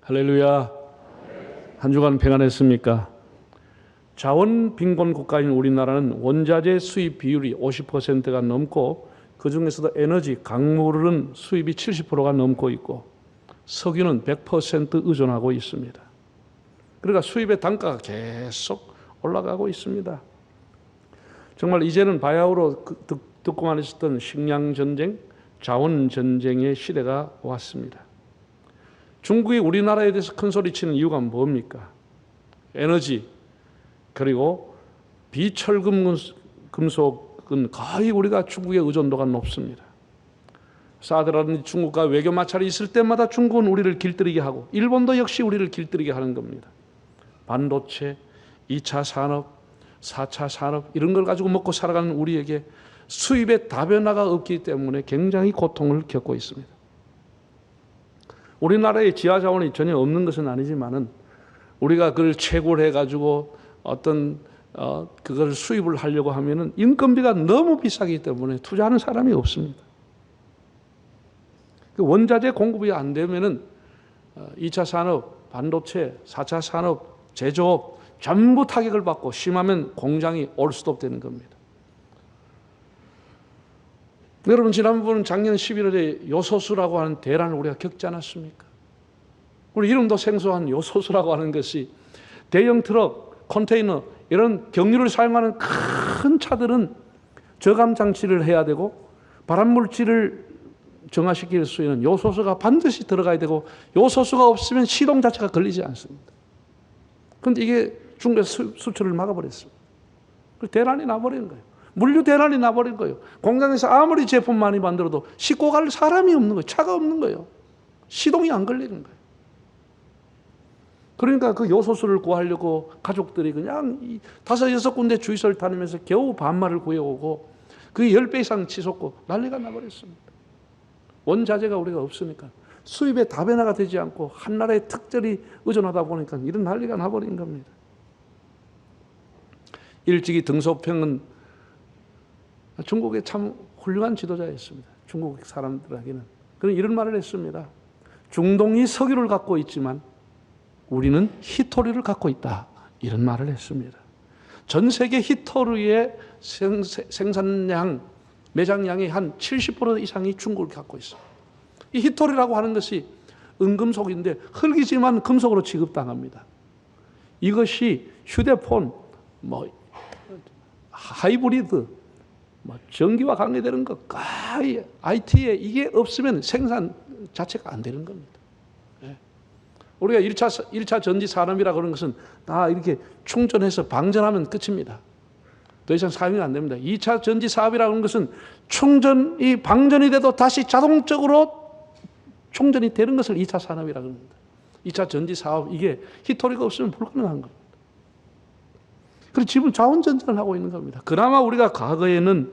할렐루야. 한 주간 평안했습니까? 자원 빈곤 국가인 우리나라는 원자재 수입 비율이 50%가 넘고 그 중에서도 에너지, 광물은 수입이 70%가 넘고 있고 석유는 100% 의존하고 있습니다. 그러니까 수입의 단가가 계속 올라가고 있습니다. 정말 이제는 바야흐로 듣고만 있었던 식량전쟁, 자원전쟁의 시대가 왔습니다. 중국이 우리나라에 대해서 큰 소리치는 이유가 뭡니까? 에너지, 그리고 비철금 금속은 거의 우리가 중국의 의존도가 높습니다. 사드라든지 중국과 외교 마찰이 있을 때마다 중국은 우리를 길들이게 하고 일본도 역시 우리를 길들이게 하는 겁니다. 반도체, 2차 산업, 4차 산업 이런 걸 가지고 먹고 살아가는 우리에게 수입의 다변화가 없기 때문에 굉장히 고통을 겪고 있습니다. 우리나라에 지하 자원이 전혀 없는 것은 아니지만은 우리가 그걸 채굴해 가지고 어떤 그걸 수입을 하려고 하면은 인건비가 너무 비싸기 때문에 투자하는 사람이 없습니다. 그 원자재 공급이 안 되면은 2차 산업, 반도체, 4차 산업, 제조업 전부 타격을 받고 심하면 공장이 올스톱 되는 겁니다. 여러분 지난번 작년 11월에 요소수라고 하는 대란을 우리가 겪지 않았습니까? 우리 이름도 생소한 요소수라고 하는 것이 대형 트럭, 컨테이너 이런 경유를 사용하는 큰 차들은 저감 장치를 해야 되고 발암물질을 정화시킬 수 있는 요소수가 반드시 들어가야 되고 요소수가 없으면 시동 자체가 걸리지 않습니다. 그런데 이게 중국에서 수출을 막아버렸습니다. 대란이 나버리는 거예요. 물류 대란이 나버린 거예요. 공장에서 아무리 제품 많이 만들어도 싣고 갈 사람이 없는 거예요. 차가 없는 거예요. 시동이 안 걸리는 거예요. 그러니까 그 요소수를 구하려고 가족들이 그냥 5, 6군데 주유소를 다니면서 겨우 반말을 구해오고 그 10배 이상 치솟고 난리가 나버렸습니다. 원자재가 우리가 없으니까 수입의 다변화가 되지 않고 한 나라의 특별히 의존하다 보니까 이런 난리가 나버린 겁니다. 일찍이 등소평은 중국의 참 훌륭한 지도자였습니다. 중국 사람들에게는. 그는 이런 말을 했습니다. 중동이 석유를 갖고 있지만 우리는 히토류를 갖고 있다. 이런 말을 했습니다. 전 세계 히토류의 생산량, 매장량의 한 70% 이상이 중국을 갖고 있어요. 이 히토류라고 하는 것이 은금속인데 흙이지만 금속으로 취급당합니다. 이것이 휴대폰, 하이브리드, 전기와 관계되는 것, 거의 IT에 이게 없으면 생산 자체가 안 되는 겁니다. 우리가 1차 전지 산업이라 그런 것은 다 이렇게 충전해서 방전하면 끝입니다. 더 이상 사용이 안 됩니다. 2차 전지 사업이라 그런 것은 충전이 방전이 돼도 다시 자동적으로 충전이 되는 것을 2차 산업이라 그럽니다. 2차 전지 사업, 이게 히토리가 없으면 불가능한 겁니다. 그래서 지금 자원전쟁을 하고 있는 겁니다. 그나마 우리가 과거에는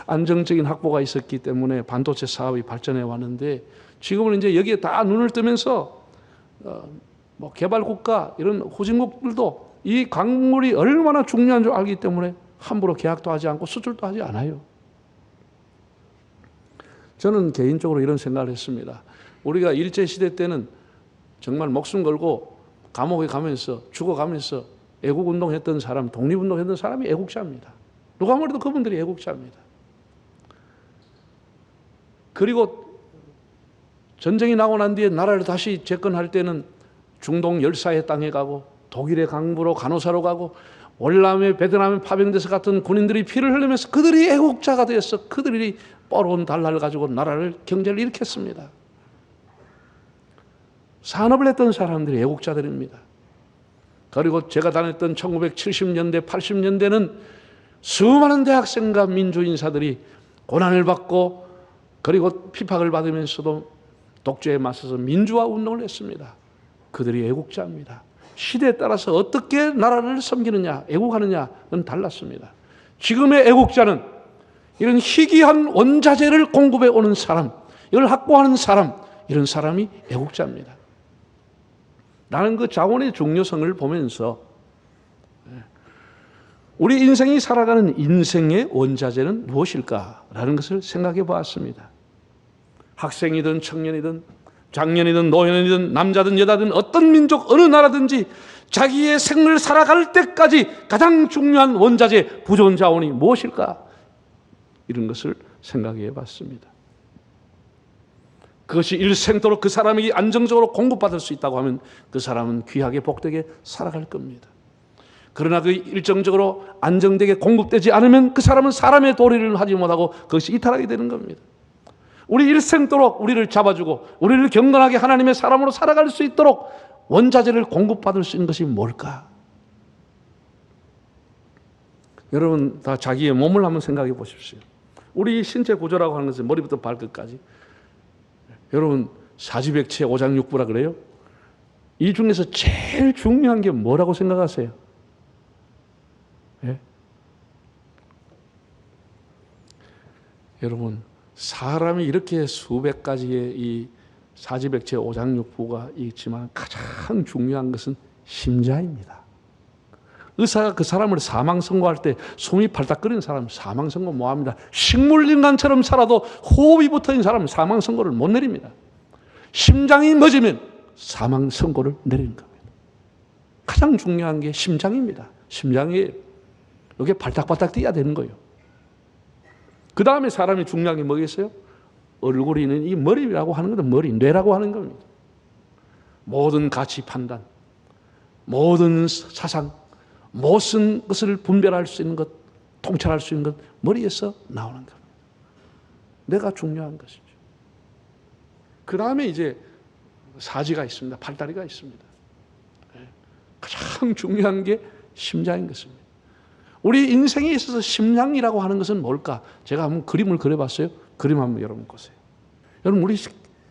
안정적인 확보가 있었기 때문에 반도체 사업이 발전해 왔는데 지금은 이제 여기에 다 눈을 뜨면서 개발국가 이런 후진국들도 이 광물이 얼마나 중요한 줄 알기 때문에 함부로 계약도 하지 않고 수출도 하지 않아요. 저는 개인적으로 이런 생각을 했습니다. 우리가 일제시대 때는 정말 목숨 걸고 감옥에 가면서 죽어가면서 애국운동했던 사람, 독립운동했던 사람이 애국자입니다. 누가 말해도 그분들이 애국자입니다. 그리고 전쟁이 나고 난 뒤에 나라를 다시 재건할 때는 중동 열사의 땅에 가고 독일의 강부로 간호사로 가고 월남의 베트남의 파병돼서 같은 군인들이 피를 흘리면서 그들이 애국자가 되어서 그들이 뻘온 달러를 가지고 나라를 경제를 일으켰습니다. 산업을 했던 사람들이 애국자들입니다. 그리고 제가 다녔던 1970년대, 80년대는 수많은 대학생과 민주인사들이 고난을 받고 그리고 핍박을 받으면서도 독재에 맞서서 민주화 운동을 했습니다. 그들이 애국자입니다. 시대에 따라서 어떻게 나라를 섬기느냐, 애국하느냐는 달랐습니다. 지금의 애국자는 이런 희귀한 원자재를 공급해 오는 사람, 이걸 확보하는 사람, 이런 사람이 애국자입니다. 나는 그 자원의 중요성을 보면서 우리 인생이 살아가는 인생의 원자재는 무엇일까라는 것을 생각해 보았습니다. 학생이든 청년이든 장년이든 노년이든 남자든 여자든 어떤 민족 어느 나라든지 자기의 생을 살아갈 때까지 가장 중요한 원자재 부존 자원이 무엇일까? 이런 것을 생각해 봤습니다. 그것이 일생도록 그 사람에게 안정적으로 공급받을 수 있다고 하면 그 사람은 귀하게 복되게 살아갈 겁니다. 그러나 그 일정적으로 안정되게 공급되지 않으면 그 사람은 사람의 도리를 하지 못하고 그것이 이탈하게 되는 겁니다. 우리 일생도록 우리를 잡아주고 우리를 경건하게 하나님의 사람으로 살아갈 수 있도록 원자재를 공급받을 수 있는 것이 뭘까? 여러분 다 자기의 몸을 한번 생각해 보십시오. 우리 신체 구조라고 하는 것은 머리부터 발끝까지, 여러분 사지백체 오장육부라 그래요? 이 중에서 제일 중요한 게 뭐라고 생각하세요? 예? 여러분 사람이 이렇게 수백 가지의 이 사지백체 오장육부가 있지만 가장 중요한 것은 심장입니다. 의사가 그 사람을 사망선고할 때 숨이 팔딱거리는 사람 사망선고 뭐합니다? 식물인간처럼 살아도 호흡이 붙어있는 사람은 사망선고를 못 내립니다. 심장이 멎으면 사망선고를 내리는 겁니다. 가장 중요한 게 심장입니다. 심장이 여기에 발딱발딱 뛰어야 되는 거예요. 그 다음에 사람이 중요한 게 뭐겠어요? 얼굴이 있는 이 머리라고 하는 것은 머리, 뇌라고 하는 겁니다. 모든 가치 판단, 모든 사상, 모든 것을 분별할 수 있는 것, 통찰할 수 있는 것, 머리에서 나오는 겁니다. 뇌가 중요한 것이죠. 그 다음에 이제 사지가 있습니다. 팔다리가 있습니다. 가장 중요한 게 심장인 것입니다. 우리 인생에 있어서 심장이라고 하는 것은 뭘까? 제가 한번 그림을 그려봤어요. 그림 한번 여러분 보세요. 여러분 우리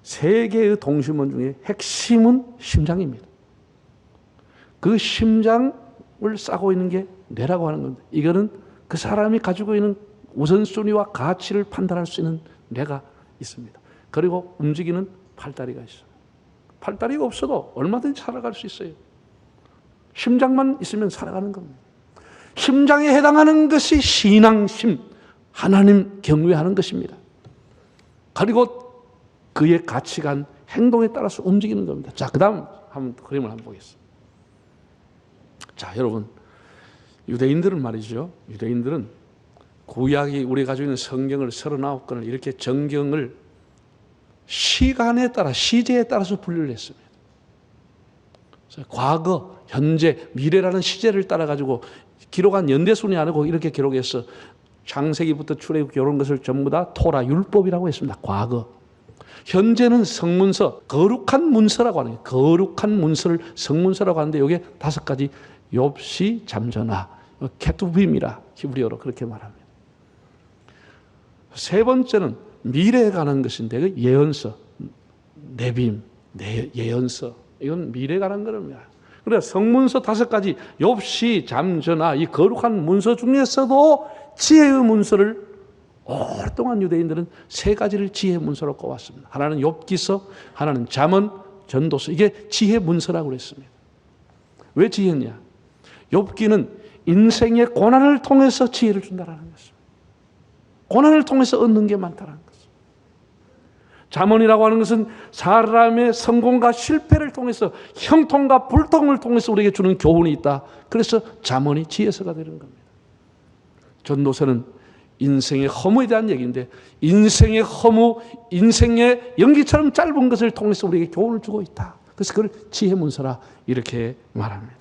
세 개의 동심원 중에 핵심은 심장입니다. 그 심장을 싸고 있는 게 뇌라고 하는 겁니다. 이거는 그 사람이 가지고 있는 우선순위와 가치를 판단할 수 있는 뇌가 있습니다. 그리고 움직이는 팔다리가 있어요. 팔다리가 없어도 얼마든지 살아갈 수 있어요. 심장만 있으면 살아가는 겁니다. 심장에 해당하는 것이 신앙심, 하나님 경외하는 것입니다. 그리고 그의 가치관, 행동에 따라서 움직이는 겁니다. 자, 그 다음 한번 그림을 한번 보겠습니다. 자, 여러분, 유대인들은 말이죠. 유대인들은 구약이 우리 가지고 있는 성경을 39권을 이렇게 정경을 시간에 따라, 시제에 따라서 분류를 했습니다. 과거, 현재, 미래라는 시제를 따라 가지고 기록한 연대순위 아니고 이렇게 기록해서 창세기부터 출애굽 이런 것을 전부 다 토라 율법이라고 했습니다. 과거. 현재는 성문서, 거룩한 문서라고 하는 거예요. 거룩한 문서를 성문서라고 하는데 이게 5가지 욥시, 잠전하, 케투빔이라 히브리어로 그렇게 말합니다. 세 번째는 미래에 관한 것인데 그 예언서, 네빔, 예언서, 이건 미래에 관한 겁니다. 그래 성문서 5가지 욥시, 잠전하 이 거룩한 문서 중에서도 지혜의 문서를 오랫동안 유대인들은 3가지를 지혜의 문서로 꼽았습니다. 하나는 욥기서, 하나는 잠언, 전도서. 이게 지혜 문서라고 그랬습니다. 왜 지혜냐? 욥기는 인생의 고난을 통해서 지혜를 준다라는 것입니다. 고난을 통해서 얻는 게 많다라는 것입니다. 잠언이라고 하는 것은 사람의 성공과 실패를 통해서 형통과 불통을 통해서 우리에게 주는 교훈이 있다. 그래서 잠언이 지혜서가 되는 겁니다. 전도서는 인생의 허무에 대한 얘기인데 인생의 허무, 인생의 연기처럼 짧은 것을 통해서 우리에게 교훈을 주고 있다. 그래서 그걸 지혜문서라 이렇게 말합니다.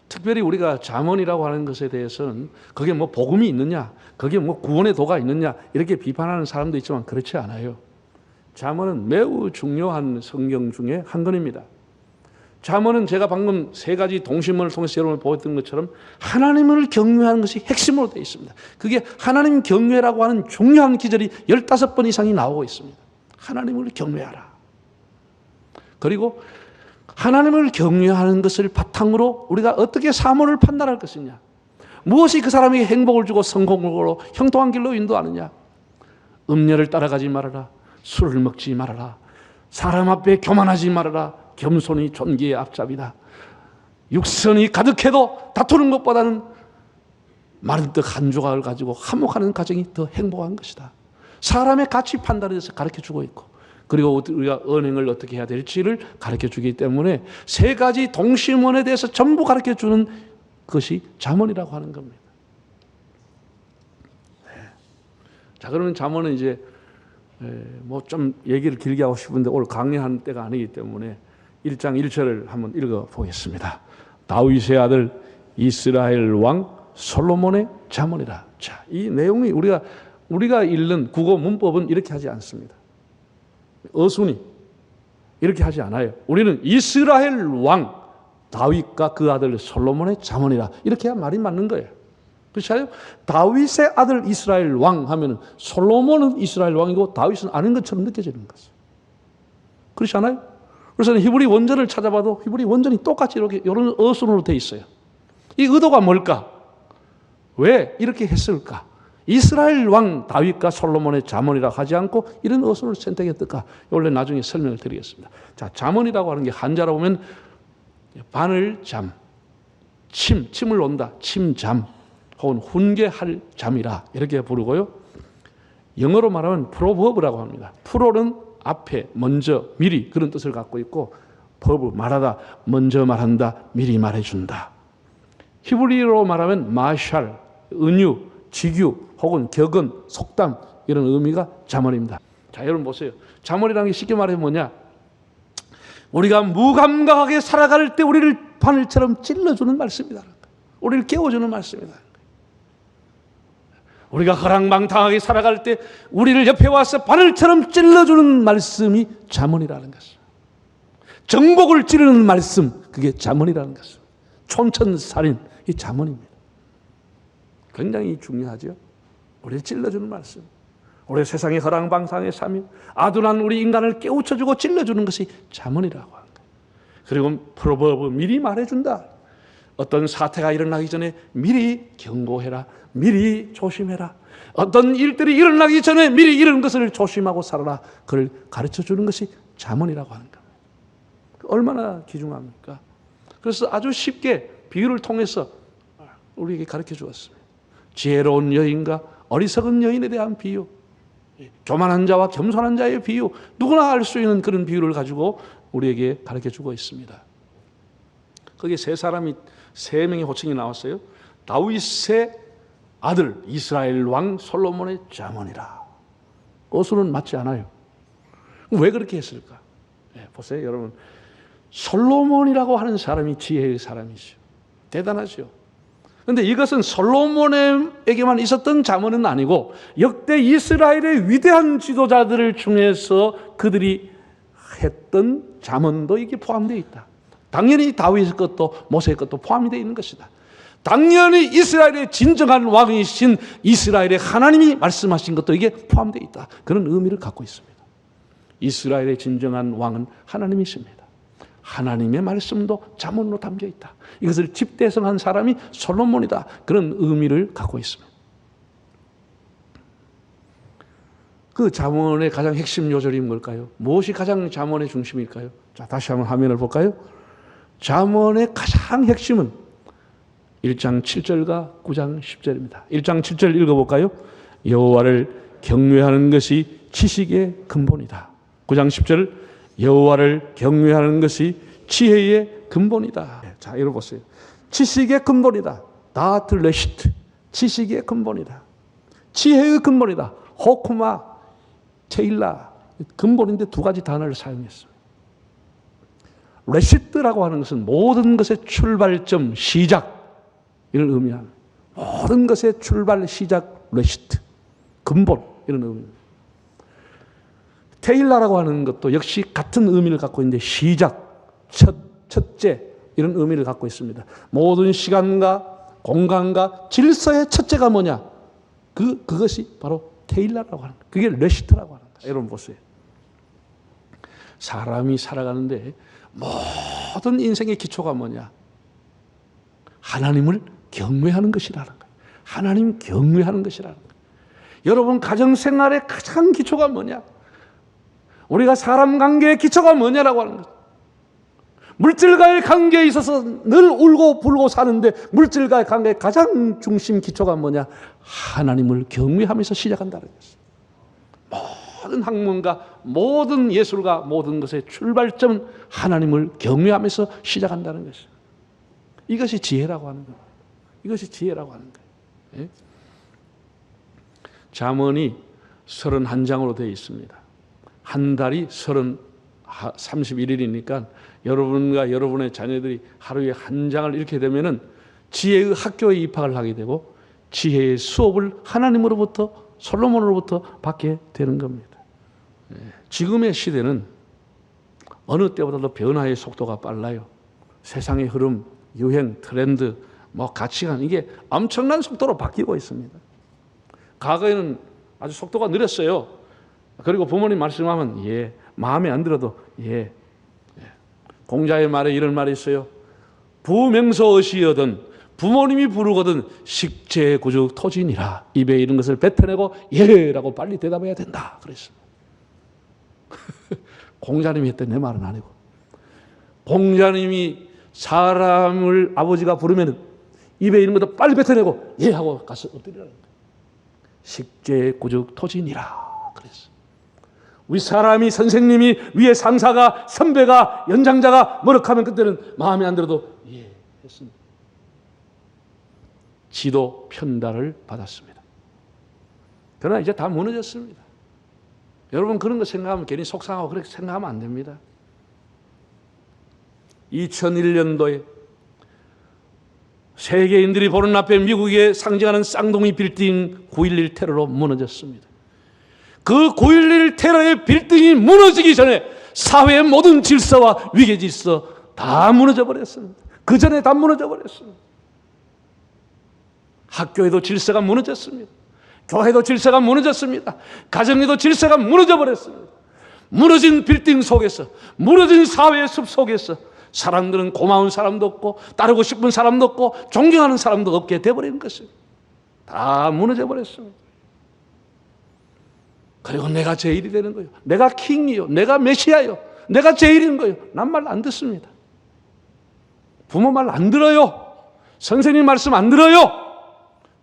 특별히 우리가 잠언이라고 하는 것에 대해서는 그게 뭐 복음이 있느냐, 그게 뭐 구원의 도가 있느냐 이렇게 비판하는 사람도 있지만 그렇지 않아요. 잠언은 매우 중요한 성경 중에 한 권입니다. 잠언은 제가 방금 3가지 동심원을 통해서 여러분을 보였던 것처럼 하나님을 경외하는 것이 핵심으로 되어 있습니다. 그게 하나님 경외라고 하는 중요한 기절이 15번 이상이 나오고 있습니다. 하나님을 경외하라. 그리고 하나님을 경외하는 것을 바탕으로 우리가 어떻게 사물을 판단할 것이냐, 무엇이 그 사람에게 행복을 주고 성공으로 형통한 길로 인도하느냐. 음녀를 따라가지 말아라. 술을 먹지 말아라. 사람 앞에 교만하지 말아라. 겸손이 존귀의 앞잡이다. 육선이 가득해도 다투는 것보다는 마른 떡 한 조각을 가지고 화목하는 가정이 더 행복한 것이다. 사람의 가치 판단에 대해서 가르쳐주고 있고 그리고 우리가 언행을 어떻게 해야 될지를 가르쳐 주기 때문에 세 가지 동심원에 대해서 전부 가르쳐 주는 것이 잠언이라고 하는 겁니다. 자, 그러면 잠언은 이제 뭐 좀 얘기를 길게 하고 싶은데 오늘 강의하는 때가 아니기 때문에 1장 1절을 한번 읽어 보겠습니다. 다윗의 아들 이스라엘 왕 솔로몬의 잠언이라. 자, 이 내용이 우리가 읽는 국어 문법은 이렇게 하지 않습니다. 어순이 이렇게 하지 않아요. 우리는 이스라엘 왕 다윗과 그 아들 솔로몬의 잠언이라 이렇게 해야 말이 맞는 거예요. 그렇죠? 다윗의 아들 이스라엘 왕 하면은 솔로몬은 이스라엘 왕이고 다윗은 아닌 것처럼 느껴지는 거죠. 그렇지 않아요? 그래서 히브리 원전을 찾아봐도 히브리 원전이 똑같이 이렇게 이런 어순으로 돼 있어요. 이 의도가 뭘까? 왜 이렇게 했을까? 이스라엘 왕 다윗과 솔로몬의 잠언이라 하지 않고 이런 어순을 선택했을까? 원래 나중에 설명을 드리겠습니다. 자, 잠언이라고 하는 게 한자로 보면 바늘 잠, 침을 논다, 침잠, 혹은 훈계할 잠이라 이렇게 부르고요. 영어로 말하면 프로버브라고 합니다. 프로는 앞에, 먼저, 미리 그런 뜻을 갖고 있고 버브, 말하다, 먼저 말한다, 미리 말해준다. 히브리어로 말하면 마샬, 은유, 직유 혹은 격언, 속담 이런 의미가 잠언입니다. 자, 여러분 보세요. 잠언이라는 게 쉽게 말하면 뭐냐? 우리가 무감각하게 살아갈 때 우리를 바늘처럼 찔러주는 말씀이다. 우리를 깨워주는 말씀이다. 우리가 허랑방탕하게 살아갈 때 우리를 옆에 와서 바늘처럼 찔러주는 말씀이 잠언이라는 것이죠. 정복을 찌르는 말씀, 그게 잠언이라는 것이죠. 촌천살인, 이 잠언입니다. 굉장히 중요하죠. 우리를 찔러주는 말씀. 우리 세상의 허랑방탕의 삶이 아둔한 우리 인간을 깨우쳐주고 찔러주는 것이 잠언이라고 하는 거예요. 그리고 프로버브, 미리 말해준다. 어떤 사태가 일어나기 전에 미리 경고해라. 미리 조심해라. 어떤 일들이 일어나기 전에 미리 이런 것을 조심하고 살아라. 그걸 가르쳐주는 것이 잠언이라고 하는 겁니다. 얼마나 귀중합니까? 그래서 아주 쉽게 비유를 통해서 우리에게 가르쳐 주었습니다. 지혜로운 여인과 어리석은 여인에 대한 비유, 교만한 자와 겸손한 자의 비유, 누구나 알 수 있는 그런 비유를 가지고 우리에게 가르쳐 주고 있습니다. 거기에 세 명의 호칭이 나왔어요. 다윗의 아들 이스라엘 왕 솔로몬의 잠언이라. 어순은 맞지 않아요. 왜 그렇게 했을까? 보세요, 여러분. 솔로몬이라고 하는 사람이 지혜의 사람이죠. 대단하죠. 그런데 이것은 솔로몬에게만 있었던 잠언은 아니고 역대 이스라엘의 위대한 지도자들 중에서 그들이 했던 잠언도 이게 포함되어 있다. 당연히 다윗의 것도 모세의 것도 포함이 되어 있는 것이다. 당연히 이스라엘의 진정한 왕이신 이스라엘의 하나님이 말씀하신 것도 이게 포함되어 있다. 그런 의미를 갖고 있습니다. 이스라엘의 진정한 왕은 하나님이십니다. 하나님의 말씀도 잠언으로 담겨 있다. 이것을 집대성한 사람이 솔로몬이다. 그런 의미를 갖고 있습니다. 그 잠언의 가장 핵심 요절이 뭘까요? 무엇이 가장 잠언의 중심일까요? 자, 다시 한번 화면을 볼까요? 잠언의 가장 핵심은 1장 7절과 9장 10절입니다. 1장 7절 읽어볼까요? 여호와를 경외하는 것이 지식의 근본이다. 9장 10절 여호와를 경외하는 것이 지혜의 근본이다. 자, 읽어보세요. 지식의 근본이다. 다트 레시트. 지식의 근본이다. 지혜의 근본이다. 호쿠마, 테일라. 근본인데 두 가지 단어를 사용했습니다. 레시트라고 하는 것은 모든 것의 출발점, 시작 이런 의미합니다. 모든 것의 출발, 시작, 레시트, 근본 이런 의미입니다. 테일라라고 하는 것도 역시 같은 의미를 갖고 있는데 시작, 첫째 이런 의미를 갖고 있습니다. 모든 시간과 공간과 질서의 첫째가 뭐냐? 그것이 바로 테일라라고 하는 거예요. 그게 레시트라고 하는 거예요. 여러분 보세요. 사람이 살아가는데 모든 인생의 기초가 뭐냐? 하나님을 경외하는 것이라는 거예요. 하나님 경외하는 것이라는 거예요. 여러분 가정생활의 가장 기초가 뭐냐? 우리가 사람 관계의 기초가 뭐냐라고 하는 거예요. 물질과의 관계에 있어서 늘 울고 불고 사는데 물질과의 관계의 가장 중심 기초가 뭐냐? 하나님을 경외하면서 시작한다는 것이죠. 모든 학문과 모든 예술가 모든 것의 출발점은 하나님을 경외하면서 시작한다는 것이에요. 이것이 지혜라고 하는 거예요. 이것이 지혜라고 하는 거예요. 예? 잠언이 31장으로 되어 있습니다. 한 달이 31일이니까 여러분과 여러분의 자녀들이 하루에 한 장을 읽게 되면은 지혜의 학교에 입학을 하게 되고 지혜의 수업을 하나님으로부터 솔로몬으로부터 받게 되는 겁니다. 지금의 시대는 어느 때보다도 변화의 속도가 빨라요. 세상의 흐름, 유행, 트렌드, 가치관 이게 엄청난 속도로 바뀌고 있습니다. 과거에는 아주 속도가 느렸어요. 그리고 부모님 말씀하면 예, 마음에 안 들어도 예. 공자의 말에 이런 말이 있어요. 부명소어시여든 부모님이 부르거든 식재구죽 토진이라 입에 이런 것을 뱉어내고 예라고 빨리 대답해야 된다 그랬습니다. 공자님이 했던 내 말은 아니고 공자님이 사람을 아버지가 부르면 입에 있는 것도 빨리 뱉어내고 예 하고 가서 엎드리라는 거예요. 식재구죽 토진이라 그랬어. 우리 사람이 선생님이 위에 상사가 선배가 연장자가 뭐라하면 그때는 마음에 안 들어도 예 했습니다. 지도 편달을 받았습니다. 그러나 이제 다 무너졌습니다. 여러분 그런 거 생각하면 괜히 속상하고 그렇게 생각하면 안 됩니다. 2001년도에 세계인들이 보는 앞에 미국에 상징하는 쌍둥이 빌딩 9.11 테러로 무너졌습니다. 그 9.11 테러의 빌딩이 무너지기 전에 사회의 모든 질서와 위계 질서 다 무너져 버렸습니다. 그 전에 다 무너져 버렸습니다. 학교에도 질서가 무너졌습니다. 교회도 질서가 무너졌습니다. 가정에도 질서가 무너져 버렸습니다. 무너진 빌딩 속에서, 무너진 사회의 숲 속에서 사람들은 고마운 사람도 없고 따르고 싶은 사람도 없고 존경하는 사람도 없게 돼버린 것입니다. 다 무너져 버렸습니다. 그리고 내가 제일이 되는 거예요. 내가 킹이요. 내가 메시아요. 내가 제일인 거예요. 난 말 안 듣습니다. 부모 말 안 들어요. 선생님 말씀 안 들어요.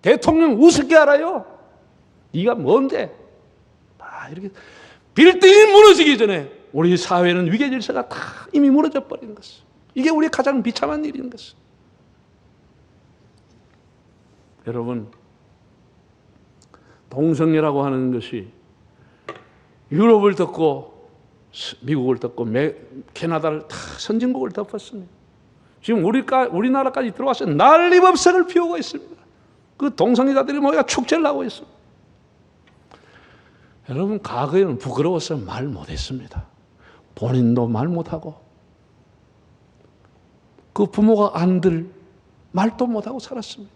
대통령 우습게 알아요. 네가 뭔데? 다 이렇게 빌딩이 무너지기 전에 우리 사회는 위계 질서가 다 이미 무너져 버린 것이에요. 이게 우리 가장 비참한 일인 것이에요. 여러분, 동성애라고 하는 것이 유럽을 덮고 미국을 덮고 캐나다를 다 선진국을 덮었습니다. 지금 우리나라까지 들어와서 난리법석을 피우고 있습니다. 그 동성애자들이 모여 축제를 하고 있습니다. 여러분 과거에는 부끄러워서 말 못했습니다. 본인도 말 못하고 그 부모가 안 들 말도 못하고 살았습니다.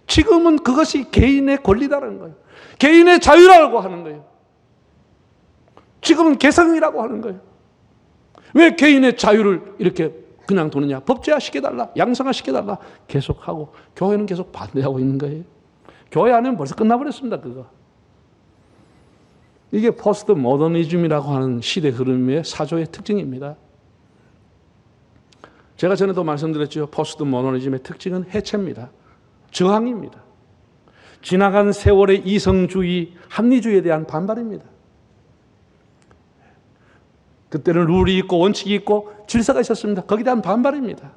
지금은 그것이 개인의 권리다라는 거예요. 개인의 자유라고 하는 거예요. 지금은 개성이라고 하는 거예요. 왜 개인의 자유를 이렇게 그냥 두느냐? 법제화 시켜달라, 양성화 시켜달라 계속하고 교회는 계속 반대하고 있는 거예요. 교회 안에는 벌써 끝나버렸습니다. 그거. 이게 포스트 모더니즘이라고 하는 시대 흐름의 사조의 특징입니다. 제가 전에도 말씀드렸죠. 포스트 모더니즘의 특징은 해체입니다. 저항입니다. 지나간 세월의 이성주의, 합리주의에 대한 반발입니다. 그때는 룰이 있고 원칙이 있고 질서가 있었습니다. 거기에 대한 반발입니다.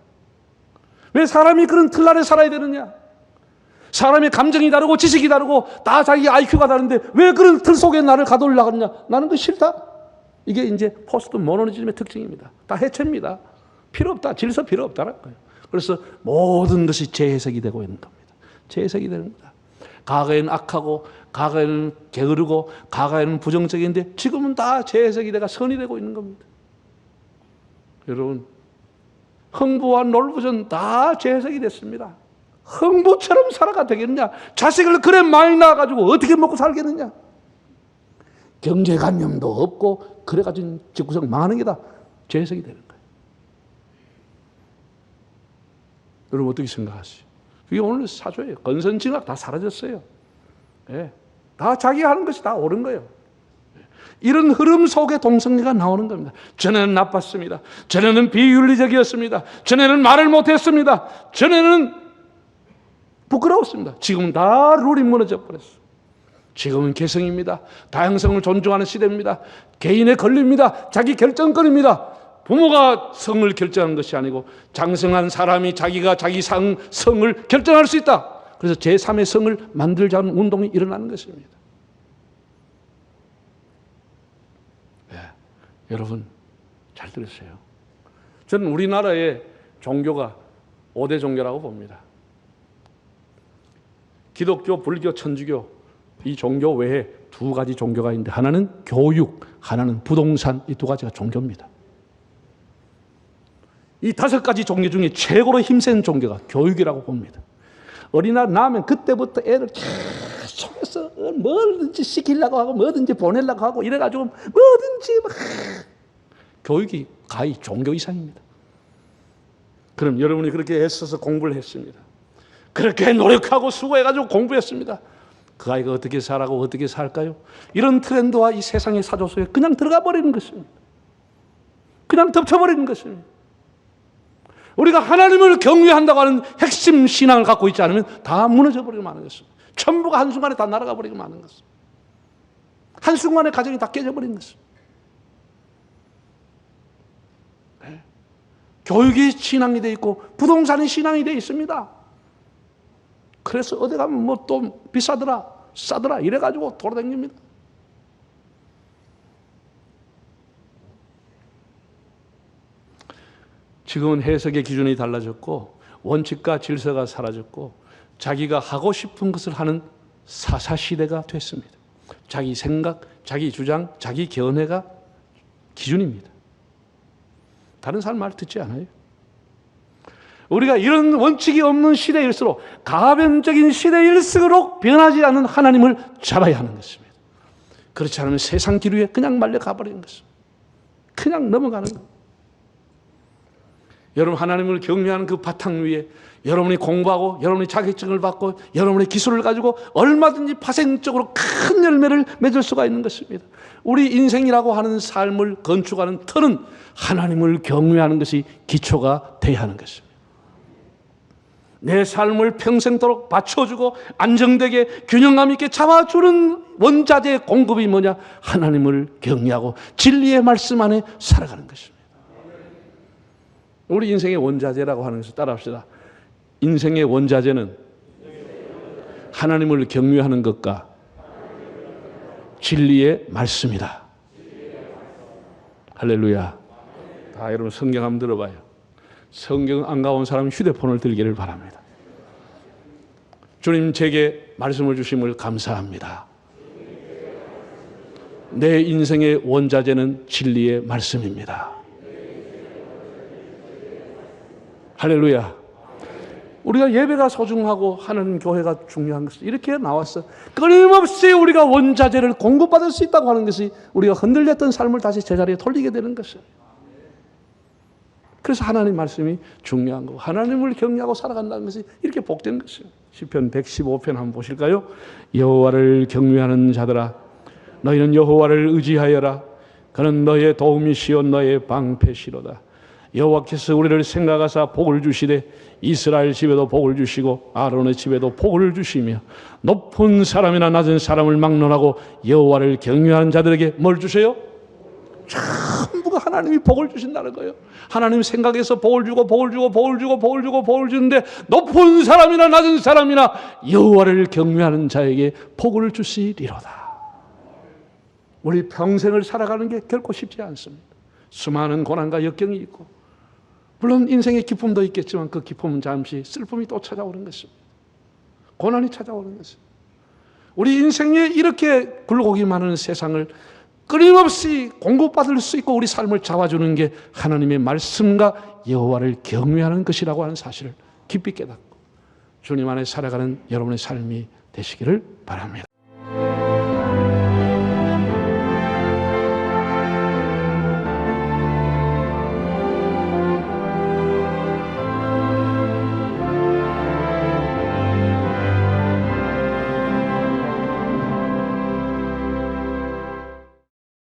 왜 사람이 그런 틀 아래 살아야 되느냐? 사람의 감정이 다르고 지식이 다르고 다 자기 IQ가 다른데 왜 그런 틀 속에 나를 가두려고 하느냐? 나는 그 싫다. 이게 이제 포스트 모더니즘의 특징입니다. 다 해체입니다. 필요 없다. 질서 필요 없다는 거예요. 그래서 모든 것이 재해석이 되고 있는 겁니다. 재해석이 되는 겁니다. 과거에는 악하고 과거에는 게으르고 과거에는 부정적인데 지금은 다 재해석이 돼가 선이 되고 있는 겁니다. 여러분 흥부와 놀부전 다 재해석이 됐습니다. 흥부처럼 살아가 되겠느냐? 자식을 그래 많이 낳아가지고 어떻게 먹고 살겠느냐? 경제관념도 없고 그래가지고 집구석 망하는 게 다 재해석이 되는 거예요. 여러분 어떻게 생각하세요? 그게 오늘 사조예요. 건선징악 다 사라졌어요. 예. 다 자기가 하는 것이 다 옳은 거예요. 이런 흐름 속에 동성애가 나오는 겁니다. 전에는 나빴습니다. 전에는 비윤리적이었습니다. 전에는 말을 못했습니다. 전에는 부끄러웠습니다. 지금은 다 룰이 무너져 버렸어요. 지금은 개성입니다. 다양성을 존중하는 시대입니다. 개인의 권리입니다. 자기 결정권입니다. 부모가 성을 결정하는 것이 아니고 장성한 사람이 자기가 자기 성을 결정할 수 있다. 그래서 제3의 성을 만들자는 운동이 일어나는 것입니다. 네, 여러분 잘 들으세요. 저는 우리나라의 종교가 5대 종교라고 봅니다. 기독교, 불교, 천주교 이 종교 외에 2가지 종교가 있는데 하나는 교육, 하나는 부동산, 이 2가지가 종교입니다. 이 5가지 종교 중에 최고로 힘센 종교가 교육이라고 봅니다. 어린아이 낳으면 그때부터 애를 계속해서 뭐든지 시키려고 하고 뭐든지 보내려고 하고 이래가지고 뭐든지 막 교육이 가히 종교 이상입니다. 그럼 여러분이 그렇게 애써서 공부를 했습니다. 그렇게 노력하고 수고해가지고 공부했습니다. 그 아이가 어떻게 살아고 어떻게 살까요? 이런 트렌드와 이 세상의 사조 속에 그냥 들어가 버리는 것입니다. 그냥 덮쳐버리는 것입니다. 우리가 하나님을 경외한다고 하는 핵심 신앙을 갖고 있지 않으면 다 무너져 버리고 마는 것입니다. 전부가 한순간에 다 날아가 버리고 마는 것입니다. 한순간에 가정이 다 깨져버린 것입니다. 네. 교육이 신앙이 되어 있고 부동산이 신앙이 되어 있습니다. 그래서 어디 가면 뭐 또 비싸더라 싸더라 이래가지고 돌아다닙니다. 지금은 해석의 기준이 달라졌고 원칙과 질서가 사라졌고 자기가 하고 싶은 것을 하는 사사시대가 됐습니다. 자기 생각, 자기 주장, 자기 견해가 기준입니다. 다른 사람 말 듣지 않아요. 우리가 이런 원칙이 없는 시대일수록 가변적인 시대일수록 변하지 않는 하나님을 잡아야 하는 것입니다. 그렇지 않으면 세상 기류에 그냥 말려가 버리는 것입니다. 그냥 넘어가는 것. 여러분 하나님을 경외하는 그 바탕 위에 여러분이 공부하고 여러분이 자격증을 받고 여러분의 기술을 가지고 얼마든지 파생적으로 큰 열매를 맺을 수가 있는 것입니다. 우리 인생이라고 하는 삶을 건축하는 터는 하나님을 경외하는 것이 기초가 되어야 하는 것입니다. 내 삶을 평생도록 받쳐주고 안정되게 균형감 있게 잡아주는 원자재 공급이 뭐냐? 하나님을 경외하고 진리의 말씀 안에 살아가는 것입니다. 우리 인생의 원자재라고 하는 것을 따라합시다. 인생의 원자재는 하나님을 경외하는 것과 진리의 말씀이다. 할렐루야. 다 여러분 성경 한번 들어봐요. 성경 안 가온 사람은 휴대폰을 들기를 바랍니다. 주님 제게 말씀을 주심을 감사합니다. 내 인생의 원자재는 진리의 말씀입니다. 할렐루야. 우리가 예배가 소중하고 하나님 교회가 중요한 것이 이렇게 나왔어. 끊임없이 우리가 원자재를 공급받을 수 있다고 하는 것이 우리가 흔들렸던 삶을 다시 제자리에 돌리게 되는 것이에요. 그래서 하나님 말씀이 중요한 거고 하나님을 경외하고 살아간다는 것이 이렇게 복된 것이에요. 시편 115편 한번 보실까요? 여호와를 경외하는 자들아 너희는 여호와를 의지하여라. 그는 너의 도움이시요 너의 방패시로다. 여호와께서 우리를 생각하사 복을 주시되 이스라엘 집에도 복을 주시고 아론의 집에도 복을 주시며 높은 사람이나 낮은 사람을 막론하고 여호와를 경외하는 자들에게 뭘 주세요? 전부가 하나님이 복을 주신다는 거예요. 하나님 생각해서 복을 주고 복을 주고 복을 주고 복을 주고 복을 주는데 높은 사람이나 낮은 사람이나 여호와를 경외하는 자에게 복을 주시리로다. 우리 평생을 살아가는 게 결코 쉽지 않습니다. 수많은 고난과 역경이 있고 물론 인생의 기쁨도 있겠지만 그 기쁨은 잠시 슬픔이 또 찾아오는 것입니다. 고난이 찾아오는 것입니다. 우리 인생에 이렇게 굴곡이 많은 세상을 끊임없이 공급받을 수 있고 우리 삶을 잡아주는 게 하나님의 말씀과 여호와를 경외하는 것이라고 하는 사실을 깊이 깨닫고 주님 안에 살아가는 여러분의 삶이 되시기를 바랍니다.